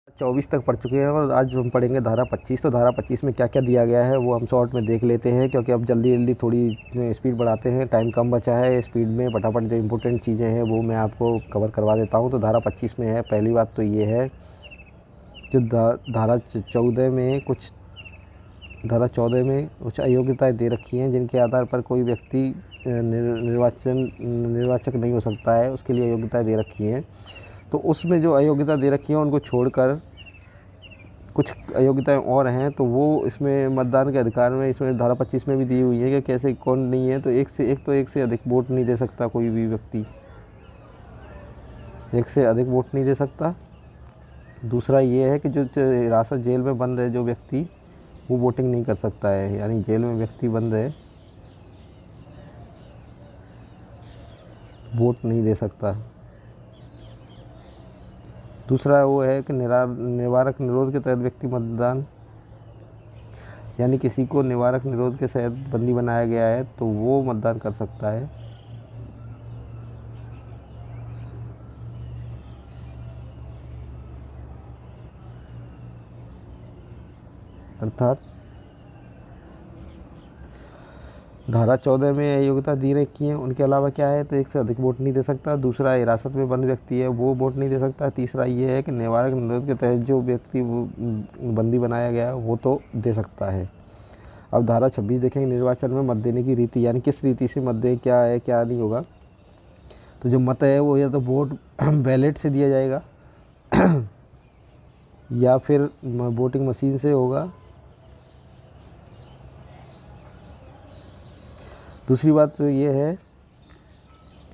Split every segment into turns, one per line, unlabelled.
24 तक पढ़ चुके हैं और आज हम पढ़ेंगे धारा 25। तो धारा 25 में क्या क्या दिया गया है वो हम शॉर्ट में देख लेते हैं, क्योंकि अब जल्दी जल्दी थोड़ी स्पीड बढ़ाते हैं, टाइम कम बचा है। स्पीड में फटाफट जो इम्पोर्टेंट चीज़ें हैं वो मैं आपको कवर करवा देता हूँ। तो धारा 25 में है, पहली बात तो ये है जो धारा 14 में कुछ अयोग्यताएँ दे रखी हैं, जिनके आधार पर कोई व्यक्ति निर्वाचक नहीं हो सकता है, उसके लिए अयोग्यताएँ दे रखी हैं। तो उसमें जो अयोग्यता दे रखी है उनको छोड़कर कुछ अयोग्यताएँ और हैं, तो वो इसमें मतदान के अधिकार में इसमें धारा 25 में भी दी हुई है कि कैसे कौन नहीं है। तो एक से अधिक वोट नहीं दे सकता कोई भी व्यक्ति, एक से अधिक वोट नहीं दे सकता। दूसरा ये है कि जो हिरासत जेल में बंद है जो व्यक्ति, वो वोटिंग नहीं कर सकता है, यानी जेल में व्यक्ति बंद है, वोट नहीं दे सकता। दूसरा वो है कि निवारक निरोध के तहत व्यक्ति मतदान, यानी किसी को निवारक निरोध के तहत बंदी बनाया गया है तो वो मतदान कर सकता है। अर्थात धारा 14 में अयोग्यता दी रखी है, उनके अलावा क्या है, तो एक से अधिक वोट नहीं दे सकता। दूसरा, हिरासत में बंद व्यक्ति है वो वोट नहीं दे सकता। तीसरा ये है कि निवारक निरोध के तहत जो व्यक्ति बंदी बनाया गया है वो तो दे सकता है। अब धारा 26 देखेंगे, निर्वाचन में मत देने की रीति, यानी किस रीति से मत दें, क्या है क्या नहीं होगा। तो जो मत है वो या तो वोट बैलेट से दिया जाएगा या फिर वोटिंग मशीन से होगा। दूसरी बात तो ये है,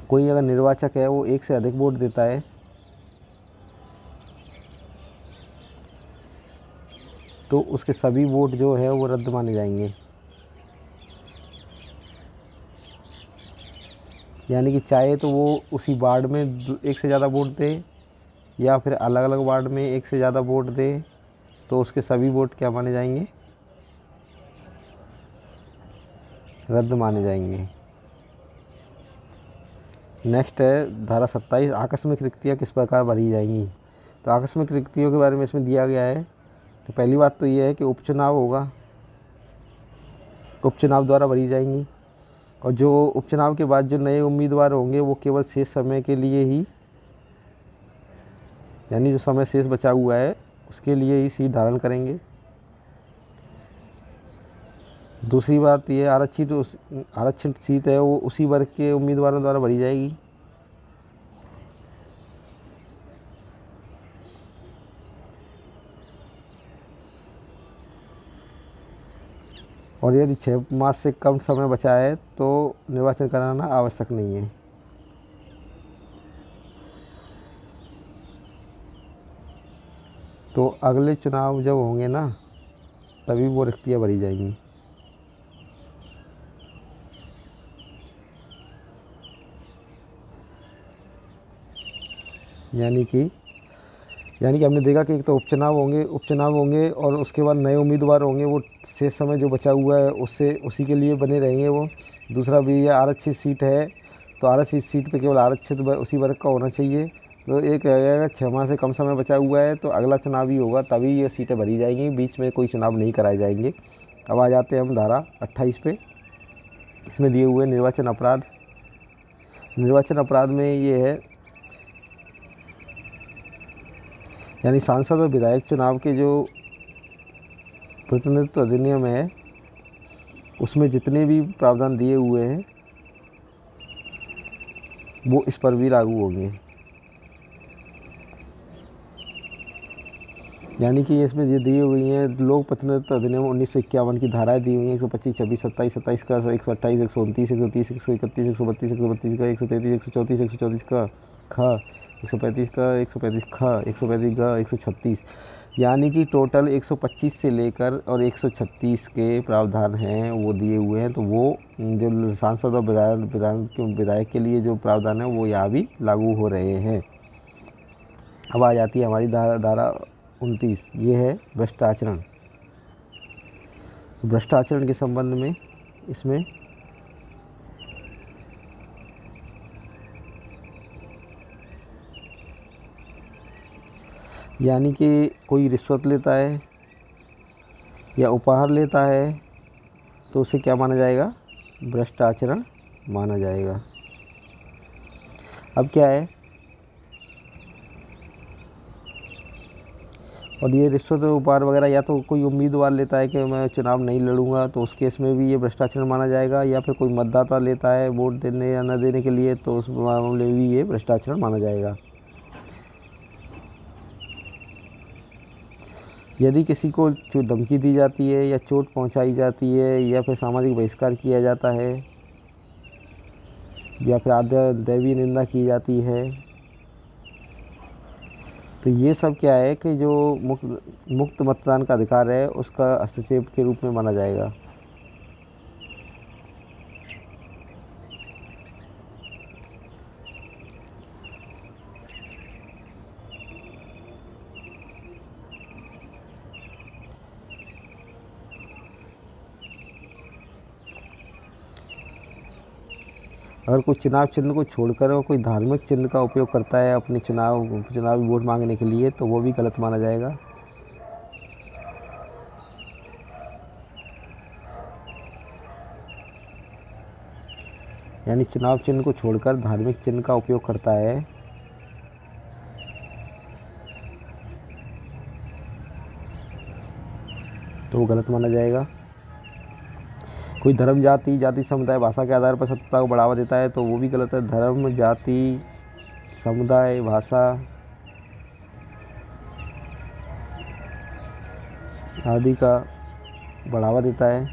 कोई अगर निर्वाचक है वो एक से अधिक वोट देता है तो उसके सभी वोट जो है वो रद्द माने जाएंगे। यानी कि चाहे तो वो उसी वार्ड में एक से ज़्यादा वोट दे या फिर अलग अलग वार्ड में एक से ज़्यादा वोट दे, तो उसके सभी वोट क्या माने जाएंगे, रद्द माने जाएंगे। नेक्स्ट है धारा 27, आकस्मिक रिक्तियाँ किस प्रकार भरी जाएंगी। तो आकस्मिक रिक्तियों के बारे में इसमें दिया गया है। तो पहली बात तो ये है कि उपचुनाव होगा, उपचुनाव द्वारा भरी जाएंगी, और जो उपचुनाव के बाद जो नए उम्मीदवार होंगे वो केवल शेष समय के लिए ही, यानी जो समय शेष बचा हुआ है उसके लिए ही सीट धारण करेंगे। दूसरी बात ये, आरक्षित सीट है वो उसी वर्ग के उम्मीदवारों द्वारा भरी जाएगी। और यदि 6 मास से कम समय बचा है तो निर्वाचन कराना आवश्यक नहीं है। तो अगले चुनाव जब होंगे ना तभी वो रिक्तियाँ भरी जाएंगी। यानी कि हमने देखा कि एक तो उपचुनाव होंगे और उसके बाद नए उम्मीदवार होंगे, वो शेष समय जो बचा हुआ है उससे उसी के लिए बने रहेंगे वो। दूसरा भी ये आरक्षित सीट है तो आरक्षित सीट पे केवल आरक्षित उसी वर्ग का होना चाहिए। तो एक अगर 6 माह से कम समय बचा हुआ है तो अगला चुनाव ही होगा तभी ये सीटें भरी जाएंगी, बीच में कोई चुनाव नहीं कराए जाएंगे। अब आ जाते हैं हम धारा 28 पे। इसमें दिए हुए निर्वाचन अपराध। निर्वाचन अपराध में ये है, यानी सांसद और विधायक चुनाव के जो प्रतिनिधित्व अधिनियम है उसमें जितने भी प्रावधान दिए हुए हैं वो इस पर भी लागू होंगे। यानी कि इसमें ये दी हुई हैं, लोक प्रतिनिधित्व अधिनियम 1951 की धाराएं दी हुई हैं, 125, 26, 27, 27 का, 128, 129, 130, 131, 132, 132 का, 133, 134, 134 का ख, 135 का, 135 ख, 135 ग, 136, यानी कि टोटल 125 से लेकर और 136 के प्रावधान हैं वो दिए हुए हैं। तो वो जो सांसद और विधायक के लिए जो प्रावधान है वो यहाँ भी लागू हो रहे हैं। अब आ जाती है हमारी धारा 29, ये है भ्रष्ट आचरण। भ्रष्ट आचरण के संबंध में इसमें यानी कि कोई रिश्वत लेता है या उपहार लेता है तो उसे क्या माना जाएगा? भ्रष्ट आचरण माना जाएगा। अब क्या है, और ये रिश्वत उपहार वगैरह या तो कोई उम्मीदवार लेता है कि मैं चुनाव नहीं लड़ूंगा तो उस केस में भी ये भ्रष्टाचार माना जाएगा, या फिर कोई मतदाता लेता है वोट देने या न देने के लिए तो उस मामले में भी ये भ्रष्टाचार माना जाएगा। यदि किसी को जो धमकी दी जाती है या चोट पहुंचाई जाती है या फिर सामाजिक बहिष्कार किया जाता है या फिर आद्य दैवीय निंदा की जाती है तो ये सब क्या है कि जो मुक्त मतदान का अधिकार है उसका हस्तक्षेप के रूप में माना जाएगा। अगर कोई चुनाव चिन्ह को छोड़कर और कोई धार्मिक चिन्ह का उपयोग करता है अपने चुनावी वोट मांगने के लिए तो वो भी गलत माना जाएगा। यानी चुनाव चिन्ह को छोड़कर धार्मिक चिन्ह का उपयोग करता है तो वो गलत माना जाएगा। कोई धर्म, जाति समुदाय, भाषा के आधार पर सत्ता को बढ़ावा देता है तो वो भी गलत है। धर्म, जाति, समुदाय, भाषा आदि का बढ़ावा देता है,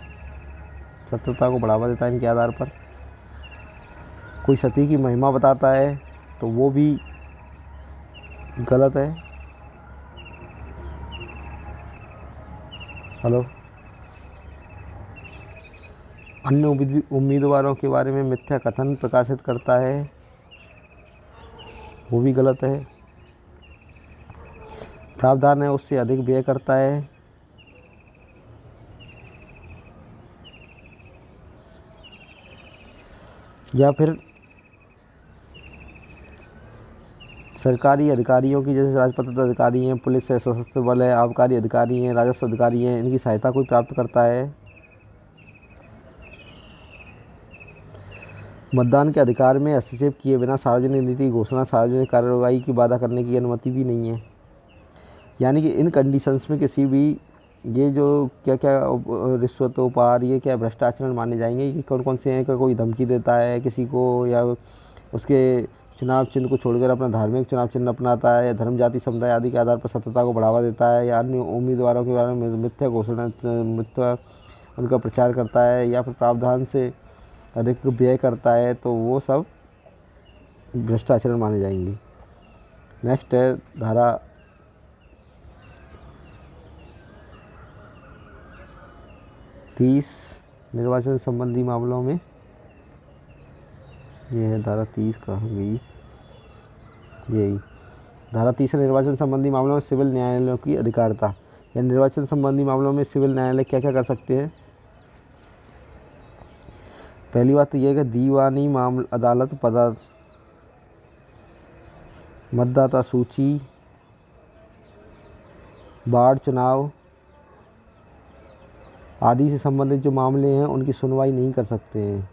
सत्यता को बढ़ावा देता है इनके आधार पर। कोई सती की महिमा बताता है तो वो भी गलत है। हेलो। अन्य उम्मीदवारों के बारे में मिथ्या कथन प्रकाशित करता है वो भी गलत है। प्रावधान है उससे अधिक व्यय करता है या फिर सरकारी अधिकारियों की, जैसे राजपत्रित अधिकारी हैं, पुलिस है, सशस्त्र बल है, आबकारी अधिकारी हैं, राजस्व अधिकारी हैं, इनकी सहायता कोई प्राप्त करता है। मतदान के अधिकार में हस्तक्षेप किए बिना सार्वजनिक नीति घोषणा, सार्वजनिक कार्रवाई की बाधा करने की अनुमति भी नहीं है। यानी कि इन कंडीशंस में किसी भी ये जो क्या क्या रिश्वत, उपहार, ये क्या भ्रष्टाचार माने जाएंगे, ये कौन कौन से हैं? कि कोई धमकी देता है किसी को, या उसके चुनाव चिन्ह को छोड़कर अपना धार्मिक चुनाव चिन्ह अपनाता है, या धर्म, जाति, समुदाय आदि के आधार पर सत्यता को बढ़ावा देता है, या अन्य उम्मीदवारों के बारे में मिथ्या उनका प्रचार करता है, या फिर प्रावधान से अधिक व्यय करता है तो वो सब भ्रष्टाचार माने जाएंगे। नेक्स्ट है धारा 30 निर्वाचन संबंधी मामलों में। ये है धारा 30, कहाँ गई? यही धारा 30 है। निर्वाचन संबंधी मामलों में सिविल न्यायालयों की अधिकारिता। या निर्वाचन संबंधी मामलों में सिविल न्यायालय क्या क्या कर सकते हैं? पहली बात तो यह है कि दीवानी मामला अदालत, मतदाता सूची, बाढ़, चुनाव आदि से संबंधित जो मामले हैं उनकी सुनवाई नहीं कर सकते हैं।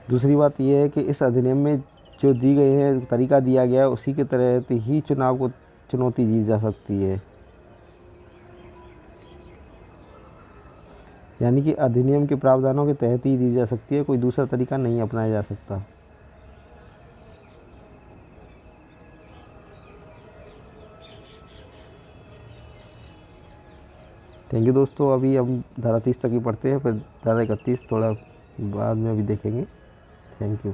दूसरी बात यह है कि इस अधिनियम में जो दी गई है, तरीका दिया गया है, उसी के तहत ही चुनाव को चुनौती दी जा सकती है। यानी कि अधिनियम के प्रावधानों के तहत ही दी जा सकती है, कोई दूसरा तरीका नहीं अपनाया जा सकता। थैंक यू दोस्तों। अभी हम धारा 30 तक ही पढ़ते हैं, फिर धारा 31 थोड़ा बाद में अभी देखेंगे। Thank you.